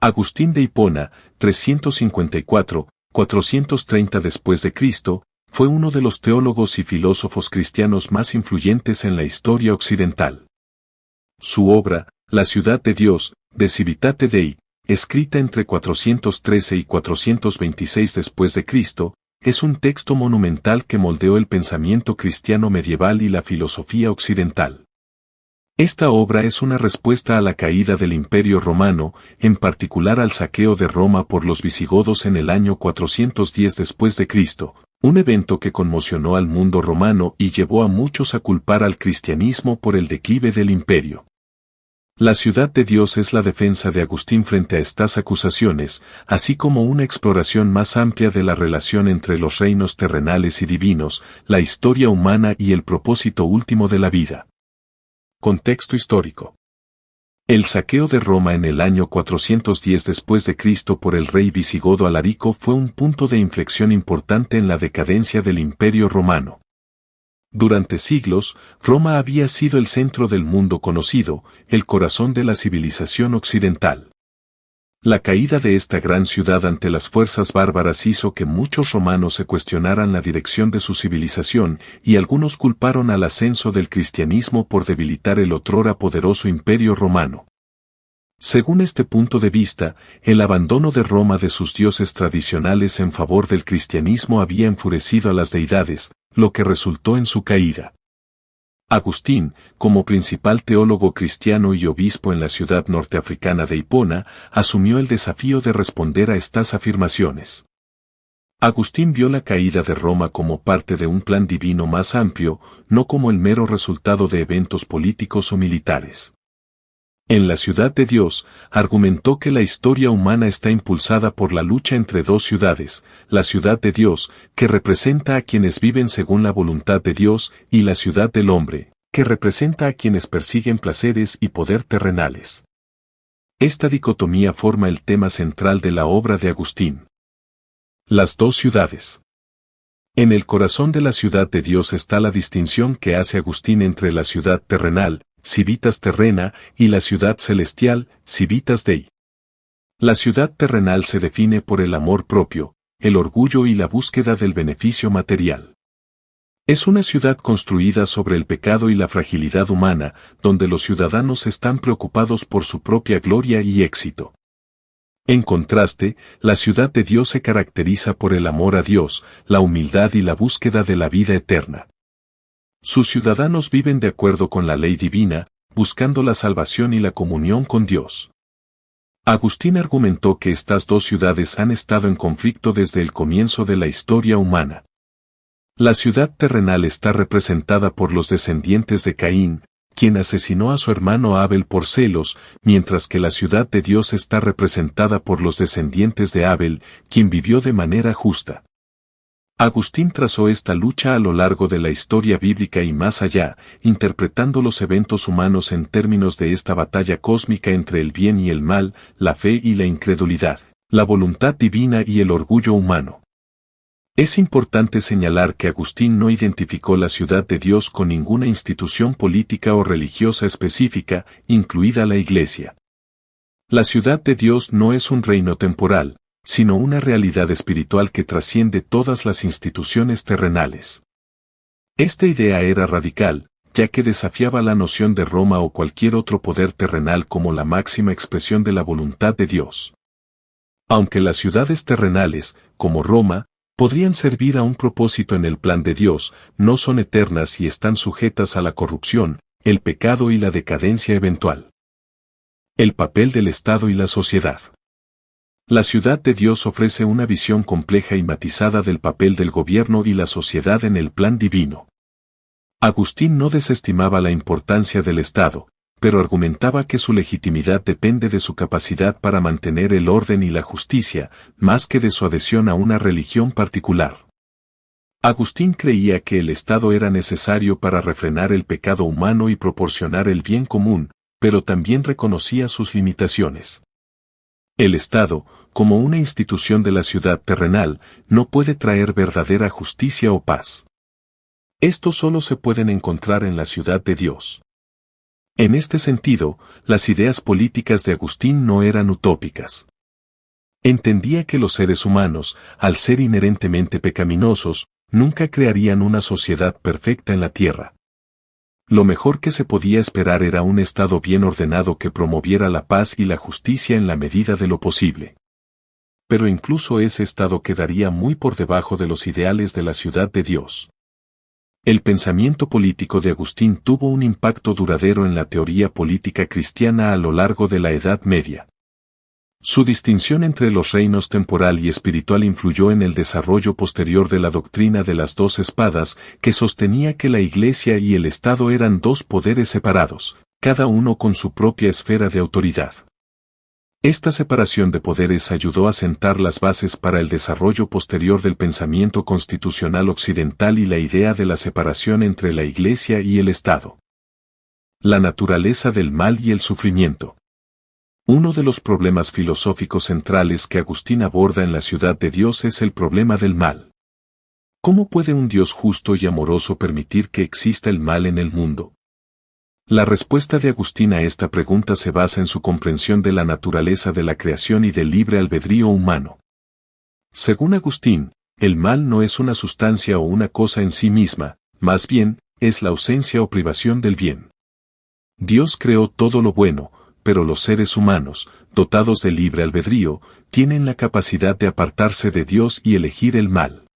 Agustín de Hipona, 354-430 después de Cristo, fue uno de los teólogos y filósofos cristianos más influyentes en la historia occidental. Su obra, La ciudad de Dios, De Civitate Dei, escrita entre 413 y 426 después de Cristo, es un texto monumental que moldeó el pensamiento cristiano medieval y la filosofía occidental. Esta obra es una respuesta a la caída del Imperio Romano, en particular al saqueo de Roma por los visigodos en el año 410 después de Cristo, un evento que conmocionó al mundo romano y llevó a muchos a culpar al cristianismo por el declive del imperio. La ciudad de Dios es la defensa de Agustín frente a estas acusaciones, así como una exploración más amplia de la relación entre los reinos terrenales y divinos, la historia humana y el propósito último de la vida. Contexto histórico. El saqueo de Roma en el año 410 después de Cristo por el rey visigodo Alarico fue un punto de inflexión importante en la decadencia del Imperio Romano. Durante siglos, Roma había sido el centro del mundo conocido, el corazón de la civilización occidental. La caída de esta gran ciudad ante las fuerzas bárbaras hizo que muchos romanos se cuestionaran la dirección de su civilización y algunos culparon al ascenso del cristianismo por debilitar el otrora poderoso imperio romano. Según este punto de vista, el abandono de Roma de sus dioses tradicionales en favor del cristianismo había enfurecido a las deidades, lo que resultó en su caída. Agustín, como principal teólogo cristiano y obispo en la ciudad norteafricana de Hipona, asumió el desafío de responder a estas afirmaciones. Agustín vio la caída de Roma como parte de un plan divino más amplio, no como el mero resultado de eventos políticos o militares. En La ciudad de Dios, argumentó que la historia humana está impulsada por la lucha entre dos ciudades, la ciudad de Dios, que representa a quienes viven según la voluntad de Dios, y la ciudad del hombre, que representa a quienes persiguen placeres y poder terrenales. Esta dicotomía forma el tema central de la obra de Agustín. Las dos ciudades. En el corazón de la ciudad de Dios está la distinción que hace Agustín entre la ciudad terrenal, civitas terrena, y la ciudad celestial, civitas Dei. La ciudad terrenal se define por el amor propio, el orgullo y la búsqueda del beneficio material. Es una ciudad construida sobre el pecado y la fragilidad humana, donde los ciudadanos están preocupados por su propia gloria y éxito. En contraste, la ciudad de Dios se caracteriza por el amor a Dios, la humildad y la búsqueda de la vida eterna. Sus ciudadanos viven de acuerdo con la ley divina, buscando la salvación y la comunión con Dios. Agustín argumentó que estas dos ciudades han estado en conflicto desde el comienzo de la historia humana. La ciudad terrenal está representada por los descendientes de Caín, quien asesinó a su hermano Abel por celos, mientras que la ciudad de Dios está representada por los descendientes de Abel, quien vivió de manera justa. Agustín trazó esta lucha a lo largo de la historia bíblica y más allá, interpretando los eventos humanos en términos de esta batalla cósmica entre el bien y el mal, la fe y la incredulidad, la voluntad divina y el orgullo humano. Es importante señalar que Agustín no identificó la ciudad de Dios con ninguna institución política o religiosa específica, incluida la Iglesia. La ciudad de Dios no es un reino temporal, sino una realidad espiritual que trasciende todas las instituciones terrenales. Esta idea era radical, ya que desafiaba la noción de Roma o cualquier otro poder terrenal como la máxima expresión de la voluntad de Dios. Aunque las ciudades terrenales, como Roma, podrían servir a un propósito en el plan de Dios, no son eternas y están sujetas a la corrupción, el pecado y la decadencia eventual. El papel del Estado y la sociedad. La ciudad de Dios ofrece una visión compleja y matizada del papel del gobierno y la sociedad en el plan divino. Agustín no desestimaba la importancia del Estado, pero argumentaba que su legitimidad depende de su capacidad para mantener el orden y la justicia, más que de su adhesión a una religión particular. Agustín creía que el Estado era necesario para refrenar el pecado humano y proporcionar el bien común, pero también reconocía sus limitaciones. El Estado, como una institución de la ciudad terrenal, no puede traer verdadera justicia o paz. Estos solo se pueden encontrar en la ciudad de Dios. En este sentido, las ideas políticas de Agustín no eran utópicas. Entendía que los seres humanos, al ser inherentemente pecaminosos, nunca crearían una sociedad perfecta en la tierra. Lo mejor que se podía esperar era un Estado bien ordenado que promoviera la paz y la justicia en la medida de lo posible. Pero incluso ese Estado quedaría muy por debajo de los ideales de la ciudad de Dios. El pensamiento político de Agustín tuvo un impacto duradero en la teoría política cristiana a lo largo de la Edad Media. Su distinción entre los reinos temporal y espiritual influyó en el desarrollo posterior de la doctrina de las dos espadas, que sostenía que la Iglesia y el Estado eran dos poderes separados, cada uno con su propia esfera de autoridad. Esta separación de poderes ayudó a sentar las bases para el desarrollo posterior del pensamiento constitucional occidental y la idea de la separación entre la Iglesia y el Estado. La naturaleza del mal y el sufrimiento. Uno de los problemas filosóficos centrales que Agustín aborda en la Ciudad de Dios es el problema del mal. ¿Cómo puede un Dios justo y amoroso permitir que exista el mal en el mundo? La respuesta de Agustín a esta pregunta se basa en su comprensión de la naturaleza de la creación y del libre albedrío humano. Según Agustín, el mal no es una sustancia o una cosa en sí misma, más bien, es la ausencia o privación del bien. Dios creó todo lo bueno, pero los seres humanos, dotados de libre albedrío, tienen la capacidad de apartarse de Dios y elegir el mal.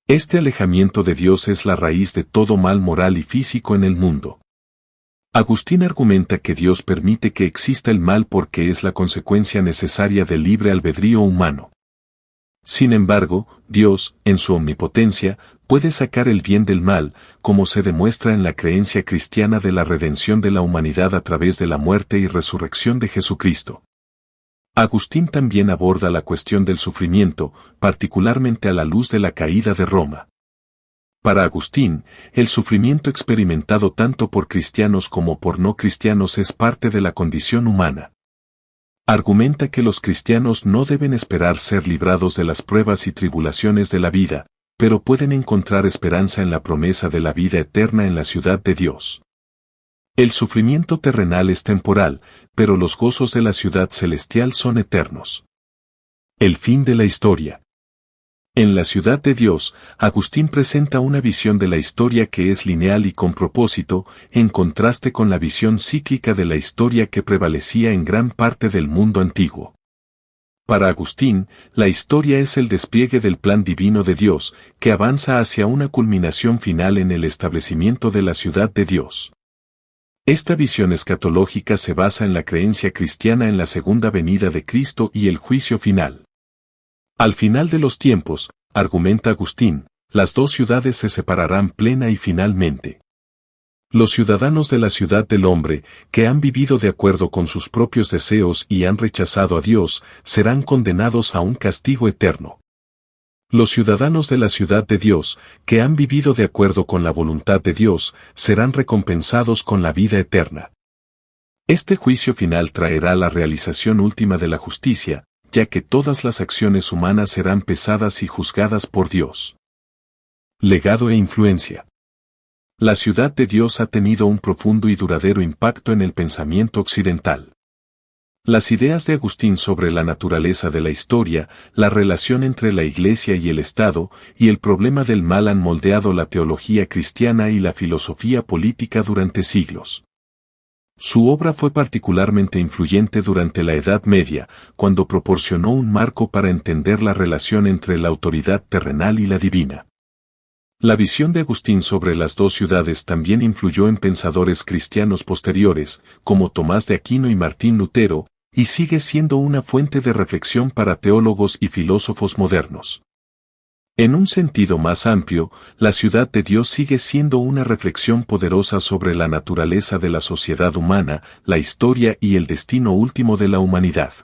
Este alejamiento de Dios es la raíz de todo mal moral y físico en el mundo. Agustín argumenta que Dios permite que exista el mal porque es la consecuencia necesaria del libre albedrío humano. Sin embargo, Dios, en su omnipotencia, puede sacar el bien del mal, como se demuestra en la creencia cristiana de la redención de la humanidad a través de la muerte y resurrección de Jesucristo. Agustín también aborda la cuestión del sufrimiento, particularmente a la luz de la caída de Roma. Para Agustín, el sufrimiento experimentado tanto por cristianos como por no cristianos es parte de la condición humana. Argumenta que los cristianos no deben esperar ser librados de las pruebas y tribulaciones de la vida, pero pueden encontrar esperanza en la promesa de la vida eterna en la ciudad de Dios. El sufrimiento terrenal es temporal, pero los gozos de la ciudad celestial son eternos. El fin de la historia. En la ciudad de Dios, Agustín presenta una visión de la historia que es lineal y con propósito, en contraste con la visión cíclica de la historia que prevalecía en gran parte del mundo antiguo. Para Agustín, la historia es el despliegue del plan divino de Dios, que avanza hacia una culminación final en el establecimiento de la ciudad de Dios. Esta visión escatológica se basa en la creencia cristiana en la segunda venida de Cristo y el juicio final. Al final de los tiempos, argumenta Agustín, las dos ciudades se separarán plena y finalmente. Los ciudadanos de la ciudad del hombre, que han vivido de acuerdo con sus propios deseos y han rechazado a Dios, serán condenados a un castigo eterno. Los ciudadanos de la ciudad de Dios, que han vivido de acuerdo con la voluntad de Dios, serán recompensados con la vida eterna. Este juicio final traerá la realización última de la justicia, ya que todas las acciones humanas serán pesadas y juzgadas por Dios. Legado e influencia. La ciudad de Dios ha tenido un profundo y duradero impacto en el pensamiento occidental. Las ideas de Agustín sobre la naturaleza de la historia, la relación entre la Iglesia y el Estado, y el problema del mal han moldeado la teología cristiana y la filosofía política durante siglos. Su obra fue particularmente influyente durante la Edad Media, cuando proporcionó un marco para entender la relación entre la autoridad terrenal y la divina. La visión de Agustín sobre las dos ciudades también influyó en pensadores cristianos posteriores, como Tomás de Aquino y Martín Lutero, y sigue siendo una fuente de reflexión para teólogos y filósofos modernos. En un sentido más amplio, la ciudad de Dios sigue siendo una reflexión poderosa sobre la naturaleza de la sociedad humana, la historia y el destino último de la humanidad.